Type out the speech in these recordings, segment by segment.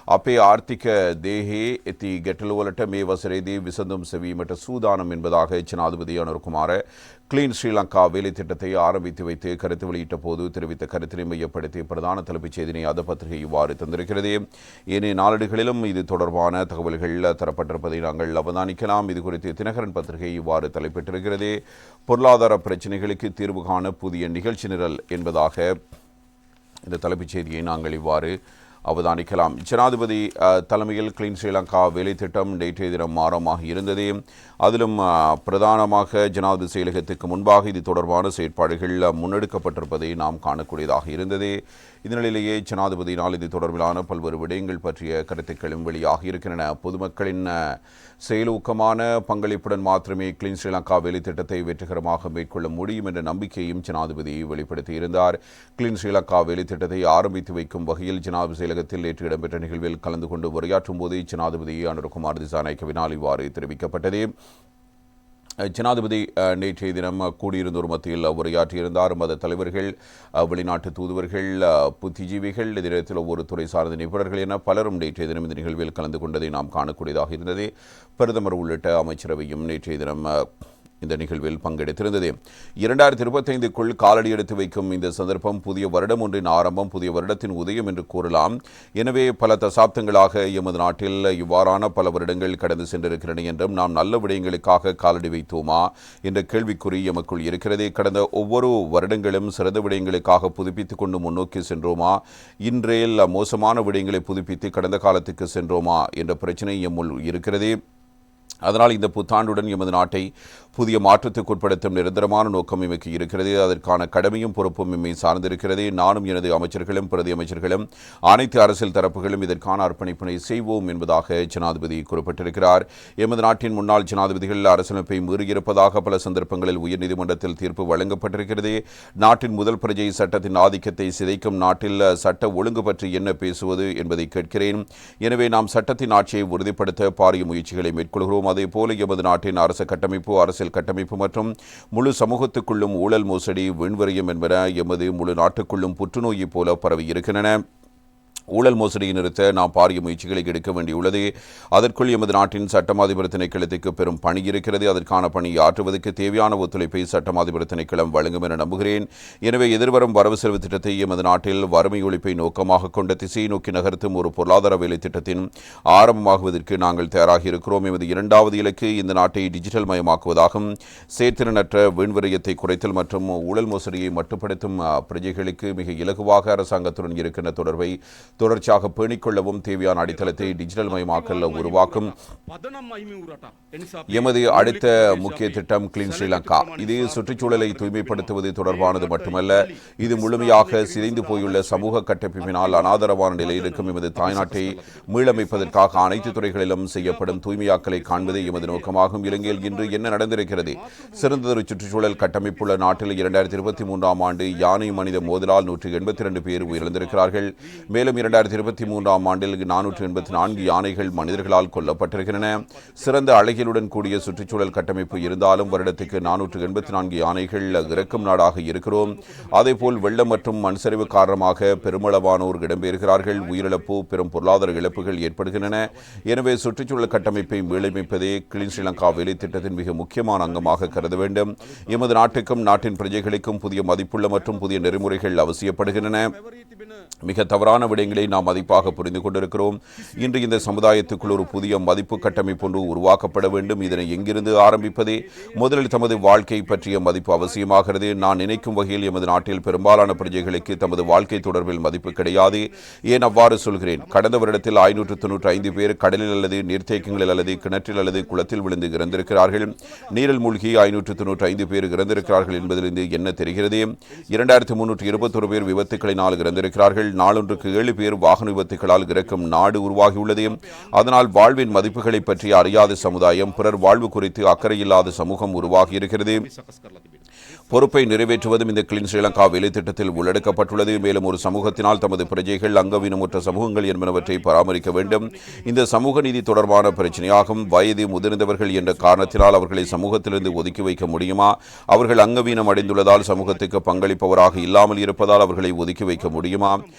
අපේ ආර්ථික දේහේ ඇති ගැටලුවලට මේ වසරේදී විසඳුම් සෙවීමට சூதானம் என்பதாக ஜனாதிபதி அனுர்குமார கிளீன் ஸ்ரீலங்கா வேலை திட்டத்தை ஆரம்பித்து வைத்து கருத்து வெளியிட்ட போது தெரிவித்த கருத்தினை மையப்படுத்தி பிரதான தலைப்புச் செய்தினை அத பத்திரிகை இவ்வாறு தந்திருக்கிறது. ஏனைய நாளேடுகளிலும் இது தொடர்பான தகவல்கள் தரப்பட்டிருப்பதை நாங்கள் அவதானிக்கலாம். இது குறித்து தினகரன் பத்திரிகை இவ்வாறு தலைப்பிட்டிருக்கிறது. பொருளாதார பிரச்சினைகளுக்கு தீர்வு காண புதிய நிகழ்ச்சி நிரல் என்பதாக இந்த தலைப்புச் செய்தியை நாங்கள் இவ்வாறு அவதானிக்கலாம். ஜனாதிபதி தலைமையில் கிளீன் ஸ்ரீலங்கா வேலை திட்டம் நேற்றைய தினம் ஆரம்பமாக இருந்தது. அதிலும் பிரதானமாக ஜனாதிபதி செயலகத்துக்கு முன்பாக இது தொடர்பான செயற்பாடுகள் முன்னெடுக்கப்பட்டிருப்பதை நாம் காணக்கூடியதாக இருந்தது. இதனிலேயே ஜனாதிபதியினால் இது தொடர்பிலான பல்வேறு விடயங்கள் பற்றிய கருத்துக்களும் வெளியாக இருக்கின்றன. பொதுமக்களின் செயலூக்கமான பங்களிப்புடன் மாத்திரமே கிளீன் ஸ்ரீலங்கா வேலை திட்டத்தை வெற்றிகரமாக மேற்கொள்ள முடியும் என்ற நம்பிக்கையும் ஜனாதிபதி வெளிப்படுத்தியிருந்தார். கிளீன் ஸ்ரீலங்கா வேலை திட்டத்தை ஆரம்பித்து வைக்கும் வகையில் ஜனாதிபதி செயலகத்தில் நேற்று இடம்பெற்ற நிகழ்வில் கலந்து கொண்டு உரையாற்றும் போது ஜனாதிபதி அனுரகுமார் திசாநாயக்கவினால் இவ்வாறு தெரிவிக்கப்பட்டது. ஜனாதிபதி நேற்றைய தினம் கூடியிருந்தோர் மத்தியில் உரையாற்றியிருந்தார். மத தலைவர்கள், வெளிநாட்டு தூதுவர்கள், புத்திஜீவிகள், இதில் ஒவ்வொரு துறை சார்ந்த நிபுணர்கள் என பலரும் நேற்றைய தினம் இந்த நிகழ்வில் கலந்து கொண்டதை நாம் காணக்கூடியதாக இருந்தது. பிரதமர் உள்ளிட்ட அமைச்சரவையும் நேற்றைய தினம் இந்த நிகழ்வில் பங்கெடுத்திருந்தது. 2025க்குள் காலடி எடுத்து வைக்கும் இந்த சந்தர்ப்பம் புதிய வருடம் ஒன்றின் ஆரம்பம், புதிய வருடத்தின் உதயம் என்று கூறலாம். எனவே பல தசாப்தங்களாக எமது நாட்டில் இவ்வாறான பல வருடங்கள் கடந்து சென்றிருக்கின்றன என்றும் நாம் நல்ல விடயங்களுக்காக காலடி வைத்தோமா என்ற கேள்விக்குறி எமக்குள் இருக்கிறது. கடந்த ஒவ்வொரு வருடங்களும் சிறந்த விடயங்களுக்காக புதுப்பித்துக் கொண்டு முன்னோக்கி சென்றோமா, இன்றையில் மோசமான விடயங்களை புதுப்பித்து கடந்த காலத்துக்கு சென்றோமா என்ற பிரச்சனை எம்முள் இருக்கிறது. அதனால் இந்த புத்தாண்டுடன் எமது நாட்டை புதிய மாற்றத்துக்கு உட்படுத்தும் நிரந்தரமான நோக்கம் எமக்கு இருக்கிறது. அதற்கான கடமையும் பொறுப்பும் எம்மை சார்ந்திருக்கிறது. நானும் எனது அமைச்சர்களும் பிரதி அமைச்சர்களும் அனைத்து அரசியல் தரப்புகளும் இதற்கான அர்ப்பணிப்பினை செய்வோம் என்பதாக ஜனாதிபதி குறிப்பிட்டிருக்கிறார். எமது நாட்டின் முன்னாள் ஜனாதிபதிகள் அரசியலமைப்பை மீறியிருப்பதாக பல சந்தர்ப்பங்களில் உயர்நீதிமன்றத்தில் தீர்ப்பு வழங்கப்பட்டிருக்கிறது. நாட்டின் முதல் பிரஜை சட்டத்தின் ஆதிக்கத்தை சிதைக்கும் நாட்டில் சட்ட ஒழுங்கு பற்றி என்ன பேசுவது என்பதை கேட்கிறேன். எனவே நாம் சட்டத்தின் ஆட்சியை உறுதிப்படுத்த பாரிய முயற்சிகளை மேற்கொள்கிறோம். அதேபோல எமது நாட்டின் அரசு கட்டமைப்பு, அரசியல் கட்டமைப்பு மற்றும் முழு சமூகத்துக்குள்ளும் ஊழல், மோசடி, வீண்வரியம் என்பன எமது முழு நாட்டுக்குள்ளும் புற்றுநோயை போல பரவி இருக்கின்றன. ஊழல் மோசடியை நிறுத்த நாம் பாரிய முயற்சிகளை எடுக்க வேண்டியுள்ளது. அதற்குள் எமது நாட்டின் சட்டமாதிபர் திணைக்களத்துக்கு பெரும் பணி இருக்கிறது. அதற்கான பணியை ஆற்றுவதற்கு தேவையான ஒத்துழைப்பை சட்டமாதிபர் திணைக்களம் வழங்கும் என நம்புகிறேன். எனவே எதிர்வரும் வரவு செலவு திட்டத்தை எமது நாட்டில் வறுமை ஒழிப்பை நோக்கமாக கொண்ட திசையை நோக்கி நகர்த்தும் ஒரு பொருளாதார வேலை திட்டத்தின் ஆரம்பமாகுவதற்கு நாங்கள் தயாராகி இருக்கிறோம். எமது இரண்டாவது இலக்கு இந்த நாட்டை டிஜிட்டல் மயமாக்குவதாகும். செயற்திறனற்ற வீண்வரியத்தை குறைத்தல் மற்றும் ஊழல் மோசடியை மட்டுப்படுத்தும் பிரஜைகளுக்கு மிக இலகுவாக அரசாங்கத்துடன் இருக்கின்ற தொடர்பை தொடர்ச்சியாக பேணிக்கொள்ளவும் தேவையான அடித்தளத்தை டிஜிட்டல் மயமாக்கல் உருவாக்கும் எமது அடுத்த முக்கிய திட்டம் கிளீன் ஸ்ரீலங்கா. இது சுற்றுச்சூழலை தூய்மைப்படுத்துவது தொடர்பானது மட்டுமல்ல, இது முழுமையாக சிதைந்து போயுள்ள சமூக கட்டமைப்பினால் அனாதரவான நிலையில் இருக்கும் எமது தாய்நாட்டை மீளமைப்பதற்காக அனைத்து துறைகளிலும் செய்யப்படும் தூய்மையாக்கலை காண்பதே எமது நோக்கமாகும். இலங்கையில் இன்று என்ன நடந்திருக்கிறது? சிறந்ததொரு சுற்றுச்சூழல் கட்டமைப்புள்ள நாட்டில் 2023ஆம் ஆண்டு யானை மனித மோதலால் 182 பேர் உயிரிழந்திருக்கிறார்கள். மேலும் 2023ஆம் ஆண்டில் 484 யானைகள் மனிதர்களால் கொல்லப்பட்டிருக்கின்றன. சிறந்த அழகியலுடன் கூடிய சுற்றுச்சூழல் கட்டமைப்பு இருந்தாலும் வருடத்துக்கு 484 யானைகள் இறக்கும் நாடாக இருக்கிறோம். அதேபோல் வெள்ளம் மற்றும் மண் சரிவு காரணமாக பெருமளவானோர் இடம்பெறுகிறார்கள். உயிரிழப்பு, பெரும் பொருளாதார இழப்புகள் ஏற்படுகின்றன. எனவே சுற்றுச்சூழல் கட்டமைப்பை மீளமைப்பதே கிளீன் ஸ்ரீலங்கா வேலை திட்டத்தின் மிக முக்கியமான அங்கமாக கருத வேண்டும். எமது நாட்டுக்கும் நாட்டின் பிரஜைகளுக்கும் புதிய மதிப்புள்ள மற்றும் புதிய நெறிமுறைகள் அவசியப்படுகின்றன. மிக தவறான விடயங்களை நாம் மதிப்பாக புரிந்து கொண்டிருக்கிறோம். இன்று இந்த சமுதாயத்துக்குள் ஒரு புதிய மதிப்பு கட்டமைப்பு ஒன்று உருவாக்கப்பட வேண்டும். இதனை எங்கிருந்து ஆரம்பிப்பதே? முதலில் தமது வாழ்க்கை பற்றிய மதிப்பு அவசியமாகிறது. நான் நினைக்கும் வகையில் எமது நாட்டில் பெரும்பாலான பிரஜைகளுக்கு தமது வாழ்க்கை தொடர்பில் மதிப்பு கிடையாது. ஏன் அவ்வாறு சொல்கிறேன்? கடந்த வருடத்தில் 595 பேர் கடலில் அல்லது நீர்த்தேக்கங்களில் அல்லது கிணற்றில் அல்லது குளத்தில் விழுந்து இறந்திருக்கிறார்கள். நீரில் மூழ்கி 595 பேர் இறந்திருக்கிறார்கள் என்பதிலிருந்து என்ன தெரிகிறது? 2321 பேர் விபத்துக்களினால் இறந்திருக்கிறார்கள். நாளொன்றுக்கு 7 பேர் வாகன விபத்துகளால் இறக்கும் நாடு உருவாகியுள்ளது. அதனால் வாழ்வின் மதிப்புகளை பற்றி அறியாத சமுதாயம், பிறர் வாழ்வு குறித்து அக்கறை இல்லாத சமூகம் உருவாகி இருக்கிறது. பொறுப்பை நிறைவேற்றுவதும் இந்த கிளீன் ஸ்ரீலங்கா வேலை திட்டத்தில் உள்ளடக்கப்பட்டுள்ளது. மேலும் ஒரு சமூகத்தினால் தமது பிரஜைகள் அங்கவீனமுற்ற சமூகங்கள் என்பனவற்றை பராமரிக்க வேண்டும். இந்த சமூக நீதி தொடர்பான பிரச்சனையாகும். வயது முதிர்ந்தவர்கள் என்ற காரணத்தினால் அவர்களை சமூகத்திலிருந்து ஒதுக்கி வைக்க முடியுமா? அவர்கள் அங்கவீனம் அடைந்துள்ளதால் சமூகத்துக்கு பங்களிப்பவராக இல்லாமல் இருப்பதால் அவர்களை ஒதுக்கி வைக்க முடியுமா?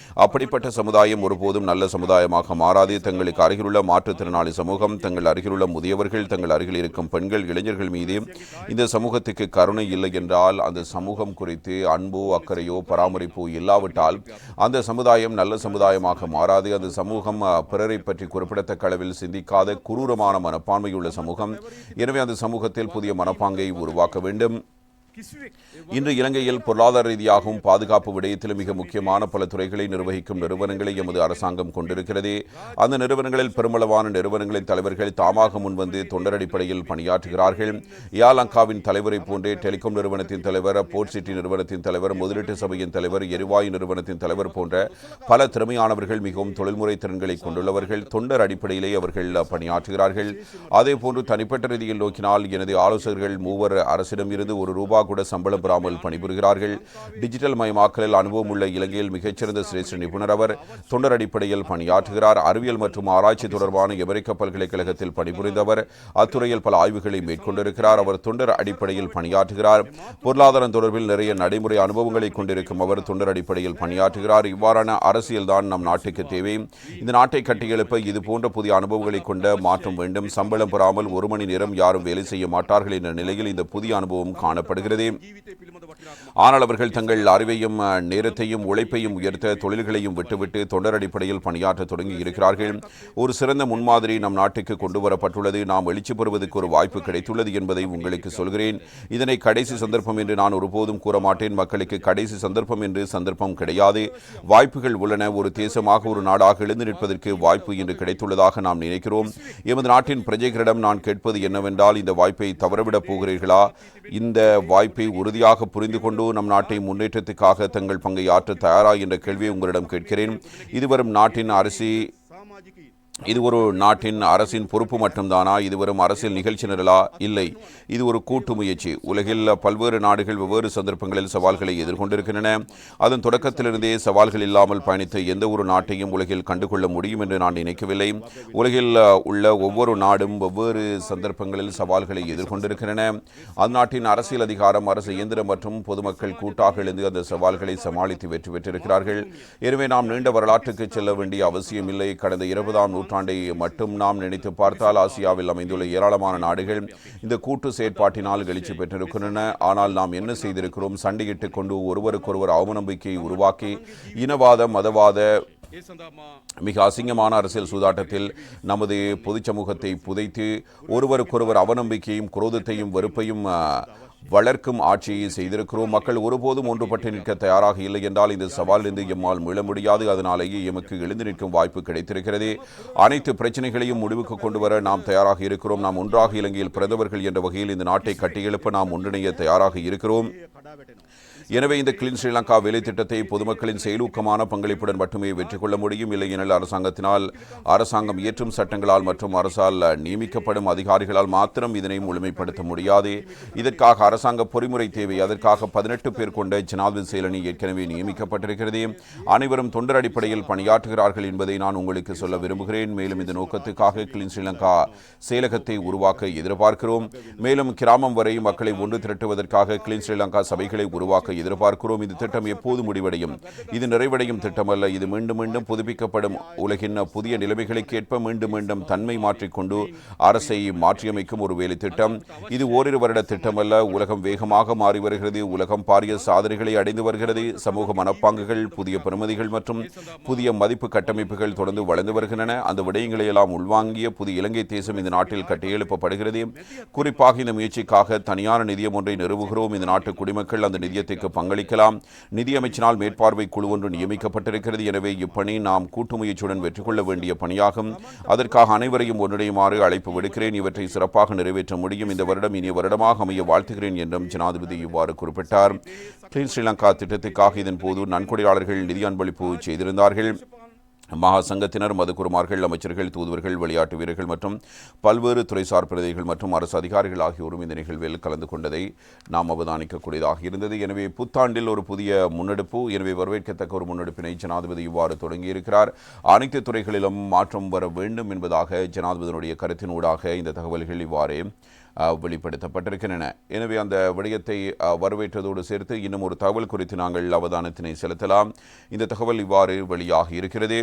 அப்படிப்பட்ட சமுதாயம் ஒருபோதும் நல்ல சமுதாயமாக மாறாது. தங்களுக்கு அருகிலுள்ள மாற்றுத்திறனாளி சமூகம், தங்கள் அருகிலுள்ள முதியவர்கள், தங்கள் அருகில் இருக்கும் பெண்கள், இளைஞர்கள் மீது இந்த சமூகத்துக்கு கருணை இல்லை என்றால், அந்த சமூகம் குறித்து அன்போ அக்கறையோ பராமரிப்போ இல்லாவிட்டால் அந்த சமுதாயம் நல்ல சமுதாயமாக மாறாது. அந்த சமூகம் பிறரை பற்றி குறிப்பிடத்தக்க அளவில் சிந்திக்காத குரூரமான மனப்பான்மையுள்ள சமூகம். எனவே அந்த சமூகத்தில் புதிய மனப்பாங்கை உருவாக்க வேண்டும். இன்று இலங்கையில் பொருளாதார ரீதியாகவும் பாதுகாப்பு விடயத்திலும் மிக முக்கியமான பல துறைகளை நிர்வகிக்கும் நிறுவனங்களை எமது அரசாங்கம் கொண்டிருக்கிறது. அந்த நிறுவனங்களில் பெருமளவான நிறுவனங்களின் தலைவர்கள் தாமாக முன்வந்து தொண்டர் அடிப்படையில் பணியாற்றுகிறார்கள். யாலங்காவின் தலைவரை போன்றே டெலிகாம் நிறுவனத்தின் தலைவர், போர்ட் சிட்டி நிறுவனத்தின் தலைவர், முதலீட்டு சபையின் தலைவர், எரிவாயு நிறுவனத்தின் தலைவர் போன்ற பல திறமையானவர்கள், மிகவும் தொழில்முறை திறன்களை கொண்டுள்ளவர்கள். தொண்டர் அடிப்படையிலே அவர்கள் பணியாற்றுகிறார்கள். அதே போன்று தனிப்பட்ட ரீதியில் நோக்கினால் எனது ஆலோசகர்கள் மூவர் அரசிடம் இருந்து ₹1 கூட சம்பளம் பெறாமல் பணிபுரிகிறார்கள். டிஜிட்டல் மயமாக்கலில் அனுபவம் உள்ள இலங்கையில் மிகச்சிறந்த சிரேஷ்ட நிபுணர் அவர். தொண்டர் அடிப்படையில் பணியாற்றுகிறார். அறிவியல் மற்றும் ஆராய்ச்சி தொடர்பான அமெரிக்க பல்கலைக்கழகத்தில் பணிபுரிந்தவர். அத்துறையில் பல ஆய்வுகளை மேற்கொண்டிருக்கிறார். அவர் தொண்டர் அடிப்படையில் பணியாற்றுகிறார். பொருளாதாரம் தொடர்பில் நிறைய நடைமுறை அனுபவங்களை கொண்டிருக்கும் அவர் தொண்டர் அடிப்படையில் பணியாற்றுகிறார். இவ்வாறான அரசியல் தான் நம் நாட்டுக்கு தேவை. இந்த நாட்டை கட்டியெழுப்ப இது போன்ற புதிய அனுபவங்களை கொண்ட மாற்றம் வேண்டும். சம்பளம் பெறாமல் 1 மணி நேரம் யாரும் வேலை செய்ய மாட்டார்கள் என்ற நிலையில் இந்த புதிய அனுபவம் காணப்படுகிறது. ஆனால் அவர்கள் தங்கள் அறிவையும் நேரத்தையும் உழைப்பையும் உயர்த்த தொழில்களையும் விட்டுவிட்டு தொண்டர் அடிப்படையில் பணியாற்ற தொடங்கி இருக்கிறார்கள். ஒரு சிறந்த முன்மாதிரி நம் நாட்டுக்கு கொண்டு வரப்பட்டுள்ளது. நாம் எழுச்சி பெறுவதற்கு ஒரு வாய்ப்பு கிடைத்துள்ளது என்பதை உங்களுக்கு சொல்கிறேன். இதனை கடைசி சந்தர்ப்பம் என்று நான் ஒருபோதும் கூற மாட்டேன். மக்களுக்கு கடைசி சந்தர்ப்பம் என்று சந்தர்ப்பம் கிடையாது. வாய்ப்புகள் உள்ளன. ஒரு தேசமாக, ஒரு நாடாக எழுந்து நிற்பதற்கு வாய்ப்பு இன்று கிடைத்துள்ளதாக நாம் நினைக்கிறோம். எமது நாட்டின் பிரஜைகளிடம் நான் கேட்பது என்னவென்றால், இந்த வாய்ப்பை தவறவிடப் போகிறீர்களா? இந்த வாய்ப்பை உறுதியாக புரிந்து கொண்டு நம் நாட்டை முன்னேற்றத்துக்காக தங்கள் பங்கை ஆற்ற தயாரா என்ற கேள்வியை உங்களிடம் கேட்கிறேன். இதுவரும் இது ஒரு நாட்டின் அரசின் பொறுப்பு மட்டும்தானா? இது வரும் அரசியல் நிகழ்ச்சி நிரலா? இல்லை, இது ஒரு கூட்டு முயற்சி. உலகில் பல்வேறு நாடுகள் வெவ்வேறு சந்தர்ப்பங்களில் சவால்களை எதிர்கொண்டிருக்கின்றன. அதன் தொடக்கத்திலிருந்தே சவால்கள் இல்லாமல் பயணித்த எந்த ஒரு நாட்டையும் உலகில் கண்டுகொள்ள முடியும் என்று நான் நினைக்கவில்லை. உலகில் உள்ள ஒவ்வொரு நாடும் வெவ்வேறு சந்தர்ப்பங்களில் சவால்களை எதிர்கொண்டிருக்கின்றன. அந்நாட்டின் அரசியல் அதிகாரம், அரசு இயந்திரம் மற்றும் பொதுமக்கள் கூட்டாக எழுந்து அந்த சவால்களை சமாளித்து வெற்றி பெற்றிருக்கிறார்கள். எனவே நாம் நீண்ட வரலாற்றுக்கு செல்ல வேண்டிய அவசியமில்லை. கடந்த 20ஆம் நூற்றாண்டை மட்டும் நாம் நினைத்து பார்த்தால் ஆசியாவில் அமைந்துள்ள ஏராளமான நாடுகள் இந்த கூட்டு செயற்பாட்டினால் எழுச்சி பெற்றிருக்கின்றன. ஆனால் நாம் என்ன செய்திருக்கிறோம்? சண்டையிட்டுக் கொண்டு ஒருவருக்கொருவர் அவநம்பிக்கையை உருவாக்கி இனவாத, மதவாத, மிக அசிங்கமான அரசியல் சூதாட்டத்தில் நமது பொது சமூகத்தை புதைத்து ஒருவருக்கொருவர் அவநம்பிக்கையும் குரோதத்தையும் வெறுப்பையும் வளர்க்கும் ஆட்சியை செய்திருக்கிறோம். மக்கள் ஒருபோதும் ஒன்றுபட்டு நிற்க தயாராக இல்லை என்றால் இந்த சவாலிலிருந்து எம்மால் மீள முடியாது. அதனாலேயே எமக்கு எழுந்து நிற்கும் வாய்ப்பு கிடைத்திருக்கிறது. அனைத்து பிரச்சனைகளையும் முடிவுக்கு கொண்டு வர நாம் தயாராக இருக்கிறோம். நாம் ஒன்றாக இலங்கையில் பிறந்தவர்கள் என்ற வகையில் இந்த நாட்டை கட்டியெழுப்ப நாம் ஒன்றிணைய தயாராக இருக்கிறோம். எனவே இந்த கிளீன் ஸ்ரீலங்கா வேலை திட்டத்தை பொதுமக்களின் செயலூக்கமான பங்களிப்புடன் மட்டுமே வெற்றி கொள்ள முடியும். இல்லையெனில் அரசாங்கம் இயற்றும் சட்டங்களால் மற்றும் அரசால் நியமிக்கப்படும் அதிகாரிகளால் மாத்திரம் இதனை முழுமைப்படுத்த முடியாது. இதற்காக அரசாங்க பொறிமுறை தேவை. அதற்காக 18 பேர் கொண்ட ஜனாதிபதி செயலணி ஏற்கனவே நியமிக்கப்பட்டிருக்கிறது. அனைவரும் தொண்டர் அடிப்படையில் பணியாற்றுகிறார்கள் என்பதை நான் உங்களுக்கு சொல்ல விரும்புகிறேன். மேலும் இந்த நோக்கத்துக்காக கிளீன் ஸ்ரீலங்கா செயலகத்தை உருவாக்க எதிர்பார்க்கிறோம். மேலும் கிராமம் வரை மக்களை ஒன்று திரட்டுவதற்காக கிளீன் ஸ்ரீலங்கா சபைகளை உருவாக்க எதிர்பார்க்கிறோம். இந்த திட்டம் எப்போது முடிவடையும்? இது நிறைவடையும் திட்டம் அல்ல. இது மீண்டும் மீண்டும் புதுப்பிக்கப்படும். உலகின் புதிய நிலைமைகளுக்கு ஏற்ப மீண்டும் மீண்டும் தன்மை மாற்றிக்கொண்டு அரசை மாற்றியமைக்கும் ஒரு வேலை திட்டம். இது ஓரிரு வருட திட்டம் அல்ல. உலகம் வேகமாக மாறி வருகிறது. உலகம் பாரிய சாதனைகளை அடைந்து வருகிறது. சமூக மனப்பாங்குகள், புதிய பெறுமதிகள் மற்றும் புதிய மதிப்பு கட்டமைப்புகள் தொடர்ந்து வளர்ந்து வருகின்றன. அந்த விடயங்களை எல்லாம் உள்வாங்கிய புதிய இலங்கை தேசம் இந்த நாட்டில் கட்டியெழுப்பப்படுகிறது. குறிப்பாக இந்த முயற்சிக்காக தனியான நிதியம் ஒன்றை நிறுவுகிறோம். இந்த நாட்டு குடிமக்கள் அந்த நிதியத்திற்கு பங்களிக்கலாம். நிதியமைச்சினால் மேற்பார்வை குழு ஒன்று நியமிக்கப்பட்டிருக்கிறது. எனவே இப்பணி நாம் கூட்டு முயற்சியுடன் வெற்றி கொள்ள வேண்டிய பணியாகும். அதற்காக அனைவரையும் ஒன்றிணையுமாறு அழைப்பு விடுக்கிறேன். இவற்றை சிறப்பாக நிறைவேற்ற முடியும். இந்த வருடம் இனிய வருடமாக அமைய வாழ்த்துகிறேன் என்றும் ஜனாதிபதி இவ்வாறு குறிப்பிட்டார். கிளீன் ஸ்ரீலங்கா திட்டத்துக்காக இதன் போது நன்கொடையாளர்கள் நிதி அன்பளிப்பு செய்திருந்தார்கள். மகா சங்கத்தினர், மதுக்குருமார்கள், அமைச்சர்கள், தூதுவர்கள், விளையாட்டு வீரர்கள் மற்றும் பல்வேறு துறைசார் பிரதிகள் மற்றும் அரசு அதிகாரிகள் ஆகியோரும் இந்த நிகழ்வில் கலந்து கொண்டதை நாம் அவதானிக்கக்கூடியதாக இருந்தது. எனவே புத்தாண்டில் ஒரு புதிய முன்னெடுப்பு, எனவே வரவேற்கத்தக்க ஒரு முன்னெடுப்பினை ஜனாதிபதி இவ்வாறு தொடங்கியிருக்கிறார். அனைத்து துறைகளிலும் மாற்றம் வர வேண்டும் என்பதாக ஜனாதிபதியினுடைய கருத்தினூடாக இந்த தகவல்கள் இவ்வாறே வெளிப்படுத்தப்பட்டிருக்கின்றன. எனவே அந்த விடயத்தை வரவேற்றதோடு சேர்த்து இன்னும் ஒரு தகவல் குறித்து நாங்கள் அவதானத்தினை செலுத்தலாம். இந்த தகவல் இவ்வாறு வெளியாகி இருக்கிறது.